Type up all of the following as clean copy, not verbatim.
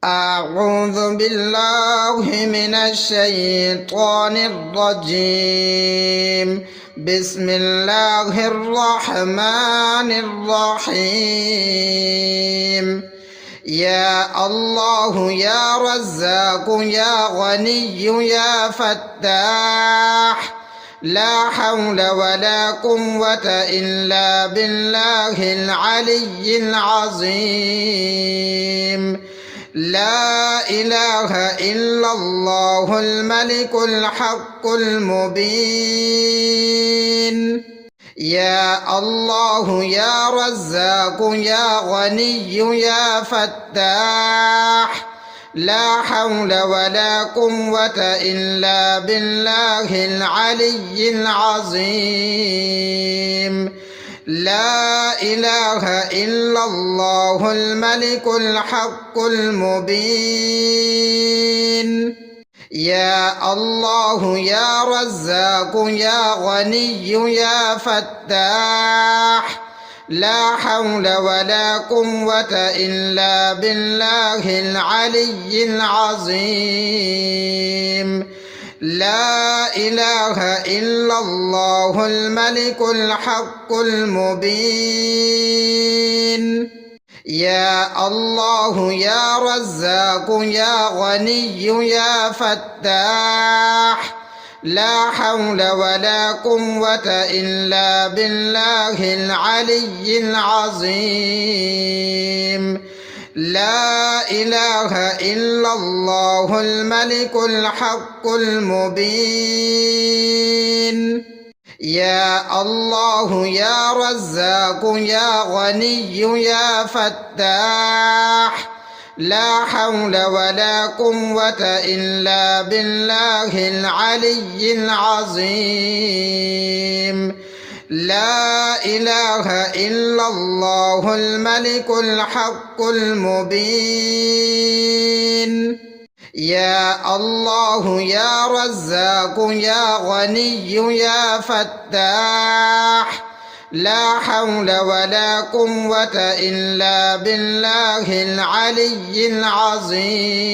أعوذ بالله من الشيطان الرجيم. بسم الله الرحمن الرحيم. يا الله يا رزاق يا غني يا فتاح، لا حول ولا قوة إلا بالله العلي العظيم. لا إله إلا الله الملك الحق المبين. يا الله يا رزاق يا غني يا فتاح، لا حول ولا قوة إلا بالله العلي العظيم. لا إله إلا الله الملك الحق المبين. يا الله يا رزاق يا غني يا فتاح، لا حول ولا قوة إلا بالله العلي العظيم. لا إله إلا الله الملك الحق المبين. يا الله يا رزاق يا غني يا فتاح، لا حول ولا قوة إلا بالله العلي العظيم. لا إله إلا الله الملك الحق المبين. يا الله يا رزاق يا غني يا فتاح، لا حول ولا قوة إلا بالله العلي العظيم. لا إله إلا الله الملك الحق المبين. يا الله يا رزاق يا غني يا فتاح، لا حول ولا قوة إلا بالله العلي العظيم.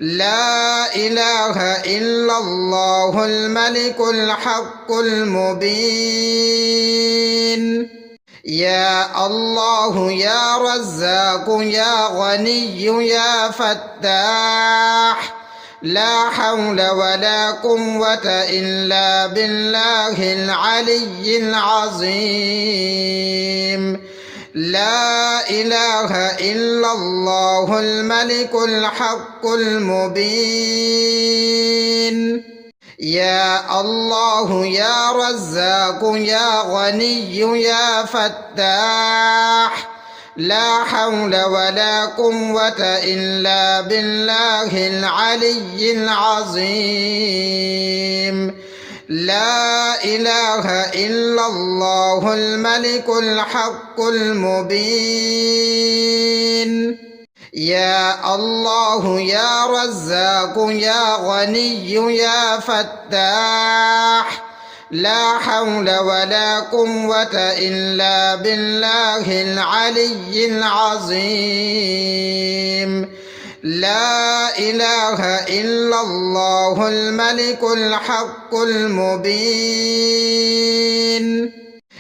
لا إله إلا الله الملك الحق المبين. يا الله يا رزاق يا غني يا فتاح، لا حول ولا قوة إلا بالله العلي العظيم. لا إله إلا الله الملك الحق المبين. يا الله يا رزاق يا غني يا فتاح، لا حول ولا قوة إلا بالله العلي العظيم. لا إله إلا الله الملك الحق المبين. يا الله يا رزاق يا غني يا فتاح، لا حول ولا قوة إلا بالله العلي العظيم. لا إله إلا الله الملك الحق المبين.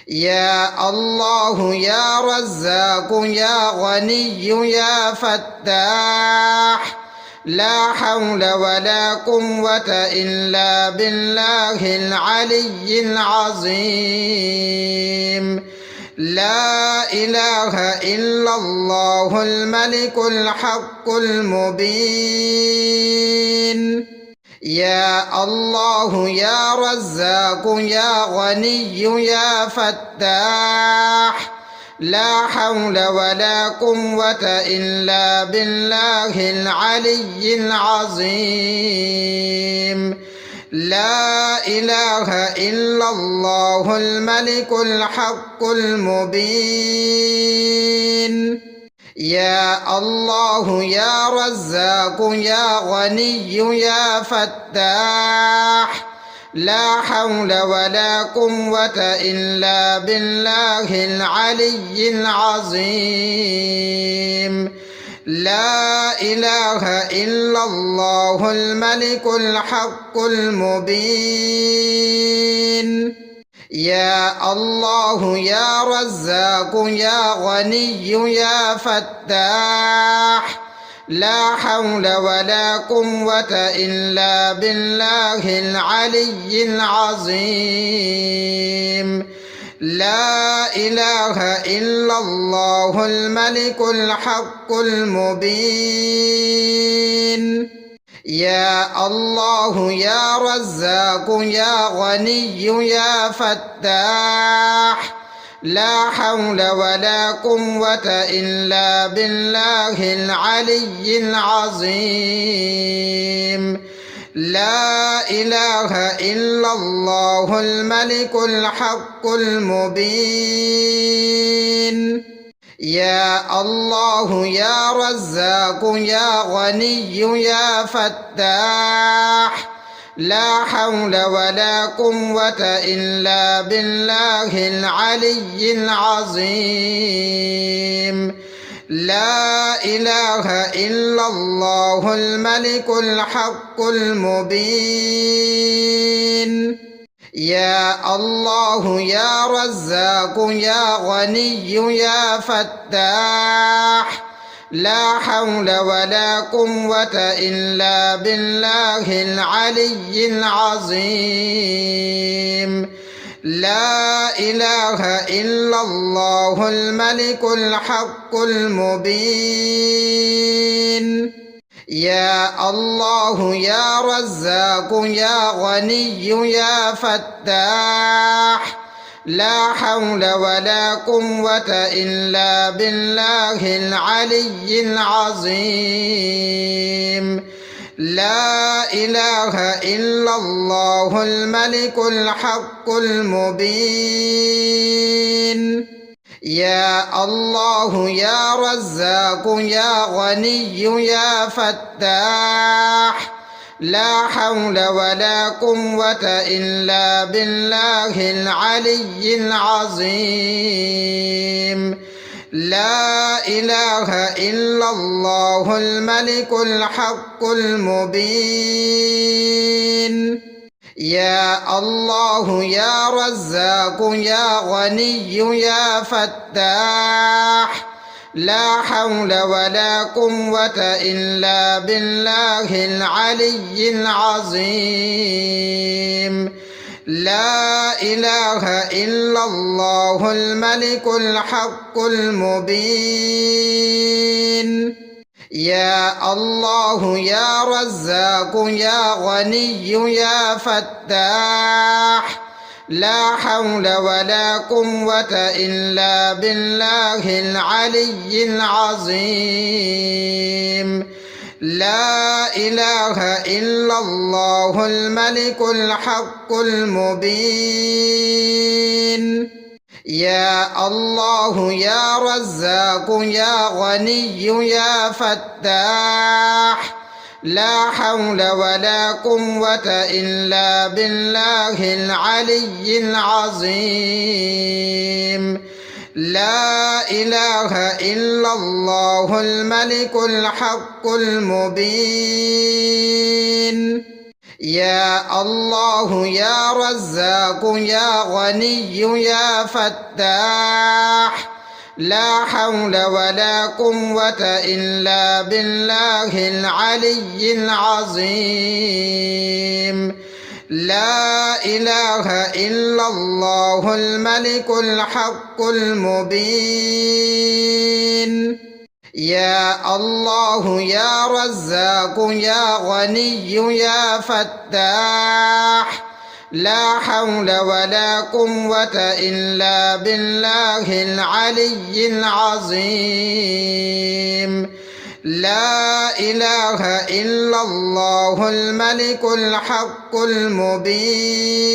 يا الله يا رزاق يا غني يا فتاح، لا حول ولا قوة إلا بالله العلي العظيم. لا إله إلا الله الملك الحق المبين. يا الله يا رزاق يا غني يا فتاح، لا حول ولا قوة إلا بالله العلي العظيم. لا إله إلا الله الملك الحق المبين. يا الله يا رزاق يا غني يا فتاح، لا حول ولا قوة إلا بالله العلي العظيم. لا إله إلا الله الملك الحق المبين يا الله يا رزاق يا غني يا فتاح لا حول ولا قوة إلا بالله العلي العظيم لا إله إلا الله الملك الحق المبين يا الله يا رزاق يا غني يا فتاح لا حول ولا قوة إلا بالله العلي العظيم لا إله إلا الله الملك الحق المبين يا الله يا رزاق يا غني يا فتاح لا حول ولا قوة إلا بالله العلي العظيم لا إله إلا الله الملك الحق المبين يا الله يا رزاق يا غني يا فتاح لا حول ولا قوة إلا بالله العلي العظيم لا إله إلا الله الملك الحق المبين يا الله يا رزاق يا غني يا فتاح لا حول ولا قوة إلا بالله العلي العظيم لا إله إلا الله الملك الحق المبين يا الله يا رزاق يا غني يا فتاح لا حول ولا قوة إلا بالله العلي العظيم لا إله إلا الله الملك الحق المبين يا الله يا رزاق يا غني يا فتاح لا حول ولا قوة إلا بالله العلي العظيم لا إله إلا الله الملك الحق المبين يا الله يا رزاق يا غني يا فتاح لا حول ولا قوة إلا بالله العلي العظيم لا إله إلا الله الملك الحق المبين يا الله يا رزاق يا غني يا فتاح لا حول ولا قوة إلا بالله العلي العظيم لا إله إلا الله الملك الحق المبين يا الله يا رزاق يا غني يا فتاح لا حول ولا قوة إلا بالله العلي العظيم لا إله إلا الله الملك الحق المبين يا الله يا رزاق يا غني يا فتاح لا حول ولا قوة إلا بالله العلي العظيم لا إله إلا الله الملك الحق المبين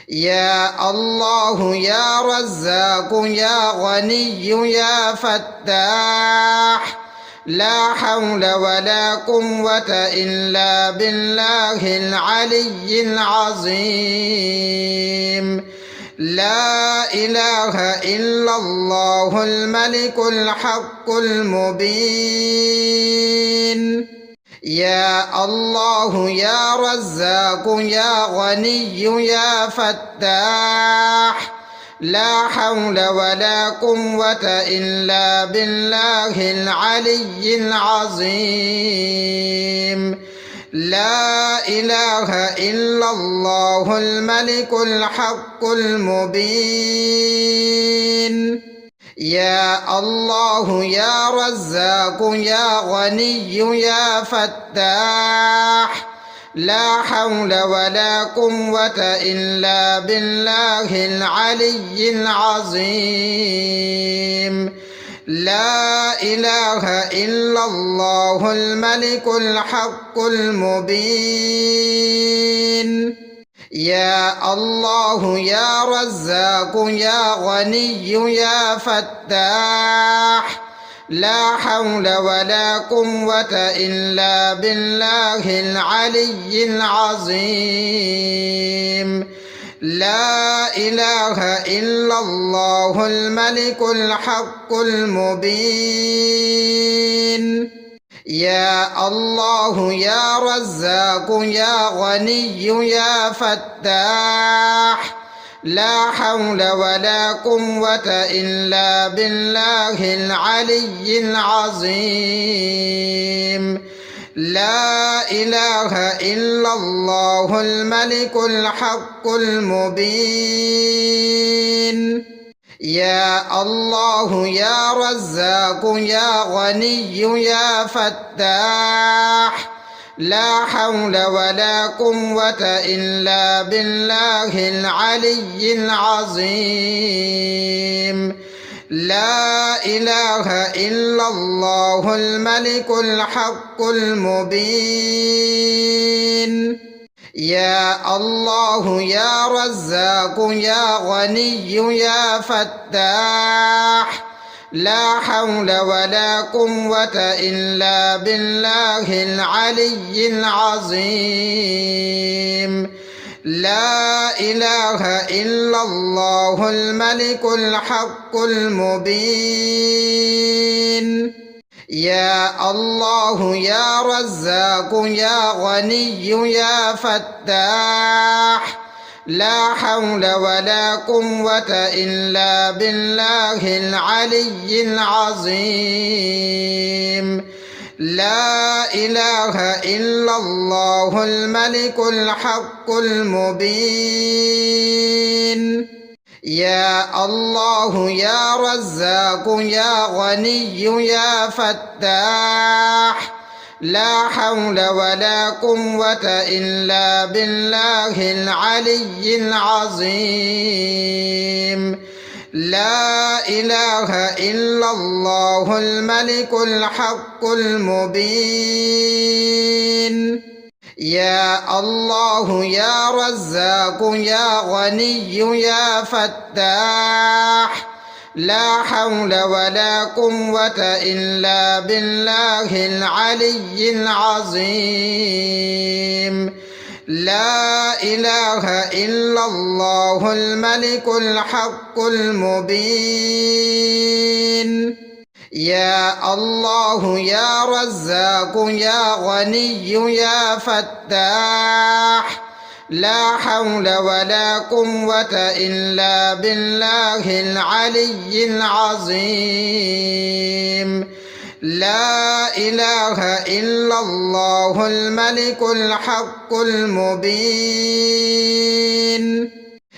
يا الله يا رزاق يا غني يا فتاح لا حول ولا قوة إلا بالله العلي العظيم لا إله إلا الله الملك الحق المبين يا الله يا رزاق يا غني يا فتاح لا حول ولا قوة إلا بالله العلي العظيم لا إله إلا الله الملك الحق المبين يا الله يا رزاق يا غني يا فتاح لا حول ولا قوة إلا بالله العلي العظيم لا إله إلا الله الملك الحق المبين يا الله يا رزاق يا غني يا فتاح لا حول ولا قوة إلا بالله العلي العظيم لا إله إلا الله الملك الحق المبين يا الله يا رزاق يا غني يا فتاح لا حول ولا قوة إلا بالله العلي العظيم لا إله إلا الله الملك الحق المبين يا الله يا رزاق يا غني يا فتاح لا حول ولا قوة إلا بالله العلي العظيم لا إله إلا الله الملك الحق المبين يا الله يا رزاق يا غني يا فتاح لا حول ولا قوة إلا بالله العلي العظيم لا إله إلا الله الملك الحق المبين يا الله يا رزاق يا غني يا فتاح لا حول ولا قوة إلا بالله العلي العظيم لا إله إلا الله الملك الحق المبين يا الله يا رزاق يا غني يا فتاح لا حول ولا قوة إلا بالله العلي العظيم لا إله إلا الله الملك الحق المبين يا الله يا رزاق يا غني يا فتاح لا حول ولا قوة إلا بالله العلي العظيم لا إله إلا الله الملك الحق المبين يا الله يا رزاق يا غني يا فتاح لا حول ولا قوة إلا بالله العلي العظيم لا إله إلا الله الملك الحق المبين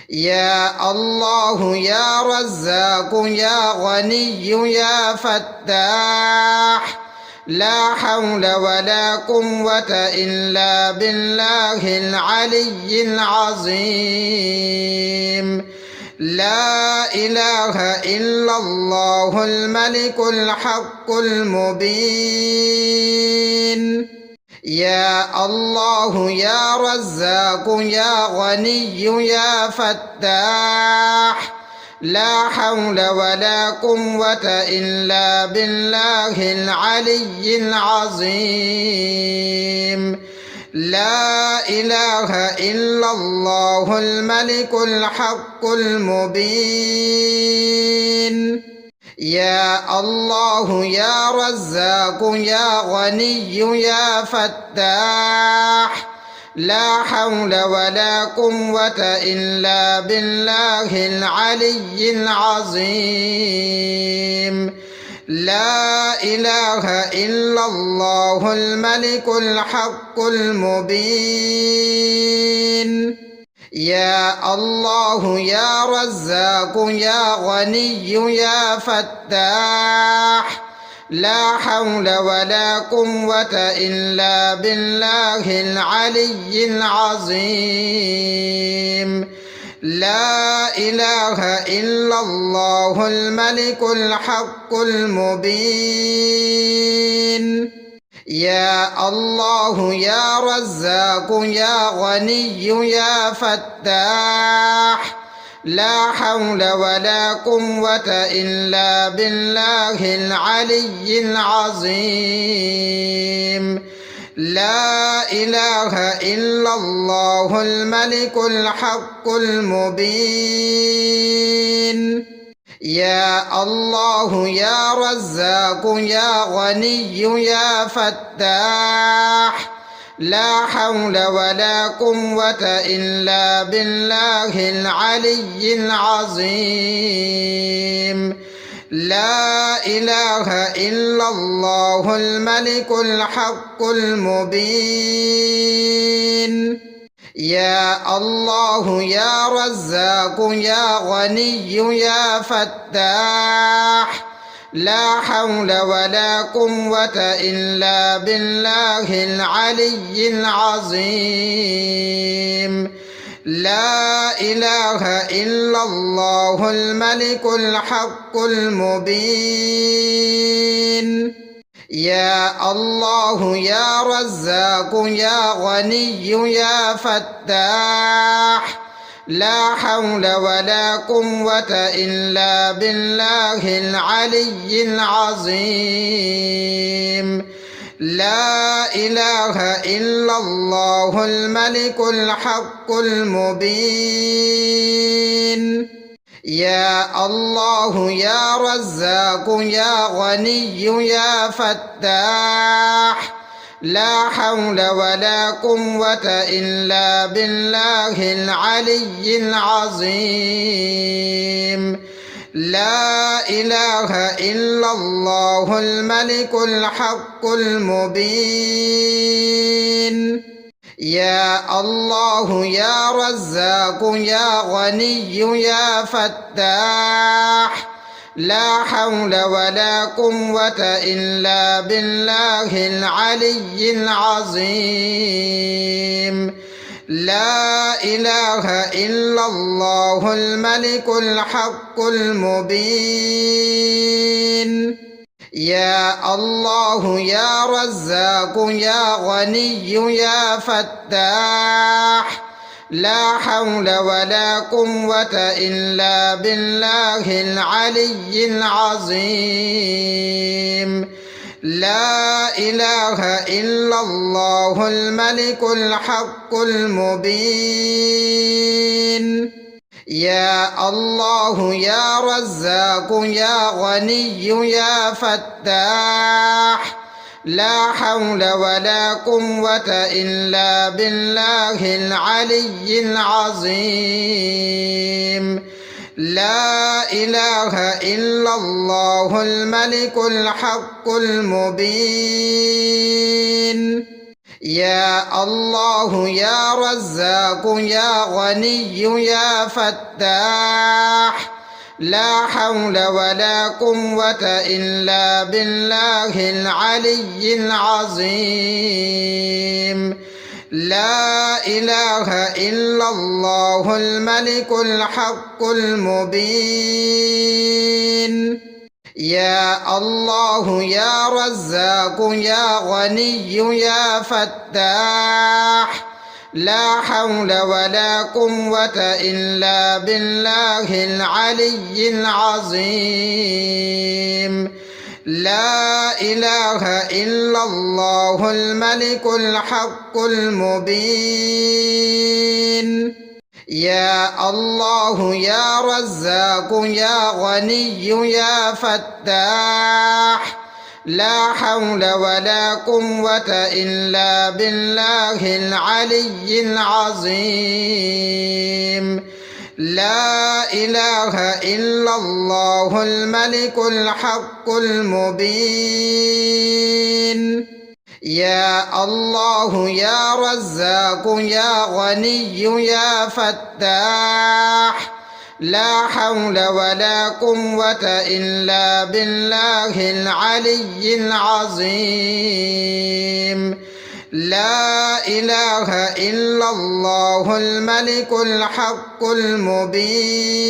يا الله يا رزاق يا غني يا فتاح لا حول ولا قوة إلا بالله العلي العظيم لا إله إلا الله الملك الحق المبين يا الله يا رزاق يا غني يا فتاح لا حول ولا قوة إلا بالله العلي العظيم لا إله إلا الله الملك الحق المبين يا الله يا رزاق يا غني يا فتاح لا حول ولا قوة إلا بالله العلي العظيم لا إله إلا الله الملك الحق المبين يا الله يا رزاق يا غني يا فتاح لا حول ولا قوة إلا بالله العلي العظيم لا إله إلا الله الملك الحق المبين يا الله يا رزاق يا غني يا فتاح لا حول ولا قوة إلا بالله العلي العظيم لا إله إلا الله الملك الحق المبين يا الله يا رزاق يا غني يا فتاح لا حول ولا قوة إلا بالله العلي العظيم لا إله إلا الله الملك الحق المبين يا الله يا رزاق يا غني يا فتاح لا حول ولا قوة إلا بالله العلي العظيم لا إله إلا الله الملك الحق المبين يا الله يا رزاق يا غني يا فتاح لا حول ولا قوة إلا بالله العلي العظيم لا إله إلا الله الملك الحق المبين يا الله يا رزاق يا غني يا فتاح لا حول ولا قوة إلا بالله العلي العظيم لا إله إلا الله الملك الحق المبين يا الله يا رزاق يا غني يا فتاح لا حول ولا قوة إلا بالله العلي العظيم لا إله إلا الله الملك الحق المبين يا الله يا رزاق يا غني يا فتاح لا حول ولا قوة إلا بالله العلي العظيم لا إله إلا الله الملك الحق المبين يا الله يا رزاق يا غني يا فتاح لا حول ولا قوة إلا بالله العلي العظيم لا إله إلا الله الملك الحق المبين يا الله يا رزاق يا غني يا فتاح لا حول ولا قوة إلا بالله العلي العظيم لا إله إلا الله الملك الحق المبين يا الله يا رزاق يا غني يا فتاح لا حول ولا قوة إلا بالله العلي العظيم لا إله إلا الله الملك الحق المبين. يا الله يا رزاق يا غني يا فتاح، لا حول ولا قوة إلا بالله العلي العظيم. لا إله إلا الله الملك الحق المبين. يا الله يا رزاق يا غني يا فتاح، لا حول ولا قوة إلا بالله العلي العظيم. لا إله إلا الله الملك الحق المبين.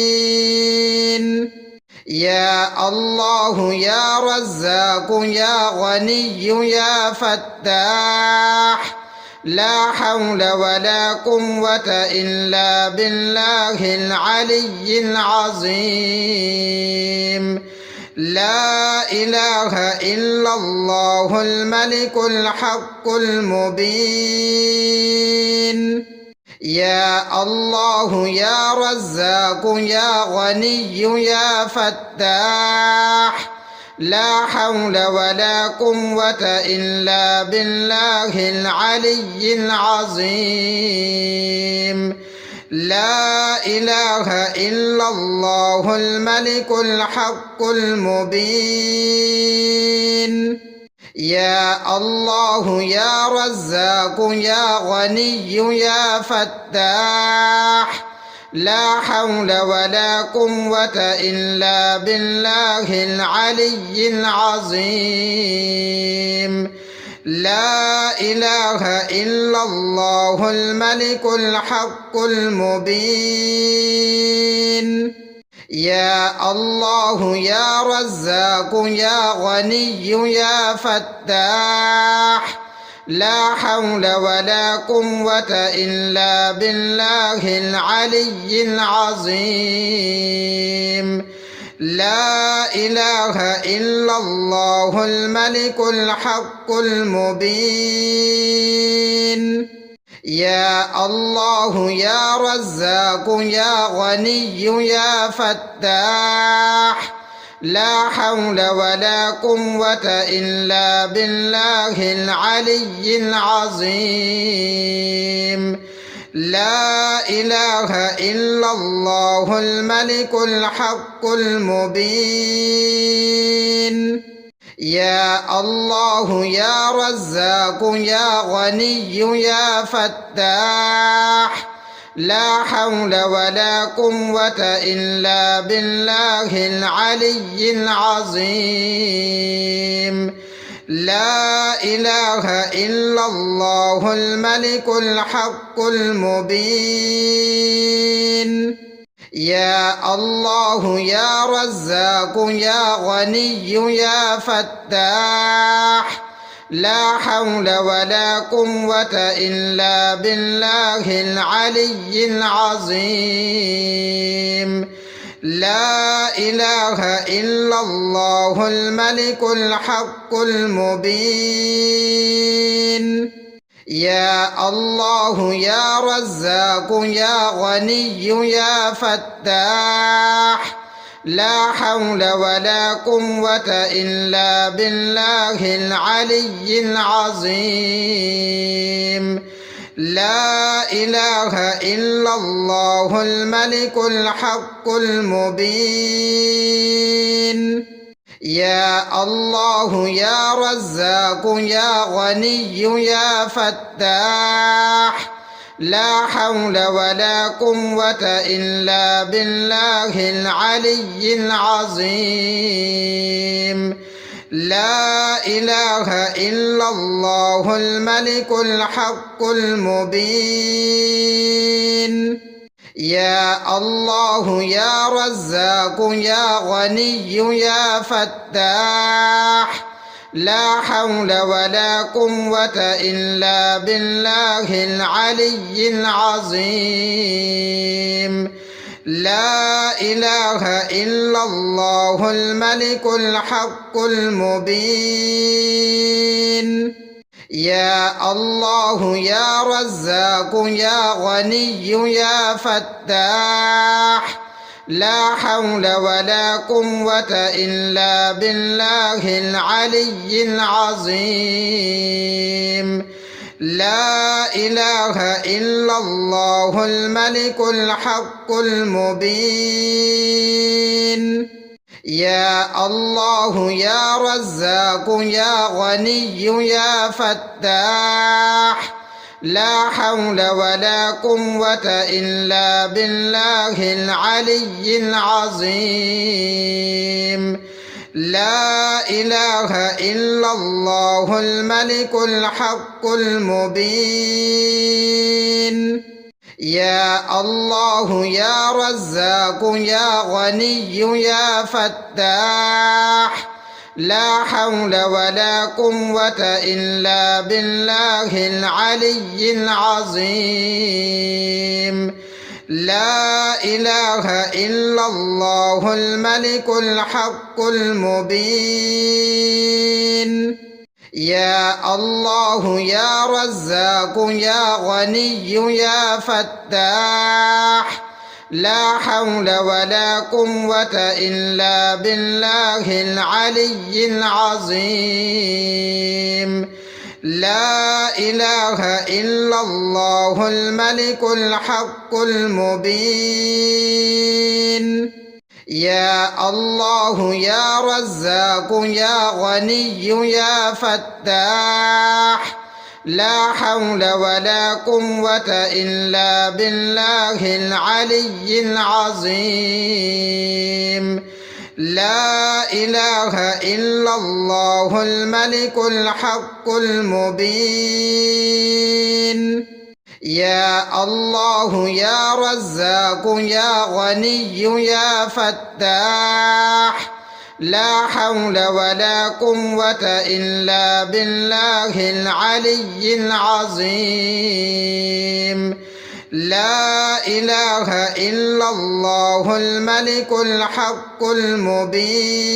يا الله يا رزاق يا غني يا فتاح، لا حول ولا قوة إلا بالله العلي العظيم. لا إله إلا الله الملك الحق المبين. يا الله يا رزاق يا غني يا فتاح، لا حول ولا قوة إلا بالله العلي العظيم. لا إله إلا الله الملك الحق المبين. يا الله يا رزاق يا غني يا فتاح، لا حول ولا قوة إلا بالله العلي العظيم. لا إله إلا الله الملك الحق المبين. يا الله يا رزاق يا غني يا فتاح، لا حول ولا قوة إلا بالله العلي العظيم. لا إله إلا الله الملك الحق المبين. يا الله يا رزاق يا غني يا فتاح، لا حول ولا قوة إلا بالله العلي العظيم. لا إله إلا الله الملك الحق المبين. يا الله يا رزاق يا غني يا فتاح، لا حول ولا قوة إلا بالله العلي العظيم. لا إله إلا الله الملك الحق المبين. يا الله يا رزاق يا غني يا فتاح، لا حول ولا قوة إلا بالله العلي العظيم. لا إله إلا الله الملك الحق المبين. يا الله يا رزاق يا غني يا فتاح، لا حول ولا قوة إلا بالله العلي العظيم. لا إله إلا الله الملك الحق المبين. يا الله يا رزاق يا غني يا فتاح، لا حول ولا قوة إلا بالله العلي العظيم. لا إله إلا الله الملك الحق المبين. يا الله يا رزاق يا غني يا فتاح، لا حول ولا قوة إلا بالله العلي العظيم. لا إله إلا الله الملك الحق المبين. يا الله يا رزاق يا غني يا فتاح، لا حول ولا قوة إلا بالله العلي العظيم. لا إله إلا الله الملك الحق المبين. يا الله يا رزاق يا غني يا فتاح، لا حول ولا قوة إلا بالله العلي العظيم. لا إله إلا الله الملك الحق المبين. يا الله يا رزاق يا غني يا فتاح، لا حول ولا قوة إلا بالله العلي العظيم. لا إله إلا الله الملك الحق المبين. يا الله يا رزاق يا غني يا فتاح، لا حول ولا قوة إلا بالله العلي العظيم. لا إله إلا الله الملك الحق المبين. يا الله يا رزاق يا غني يا فتاح، لا حول ولا قوة إلا بالله العلي العظيم. لا إله إلا الله الملك الحق المبين. يا الله يا رزاق يا غني يا فتاح، لا حول ولا قوة إلا بالله العلي العظيم. لا إله إلا الله الملك الحق المبين.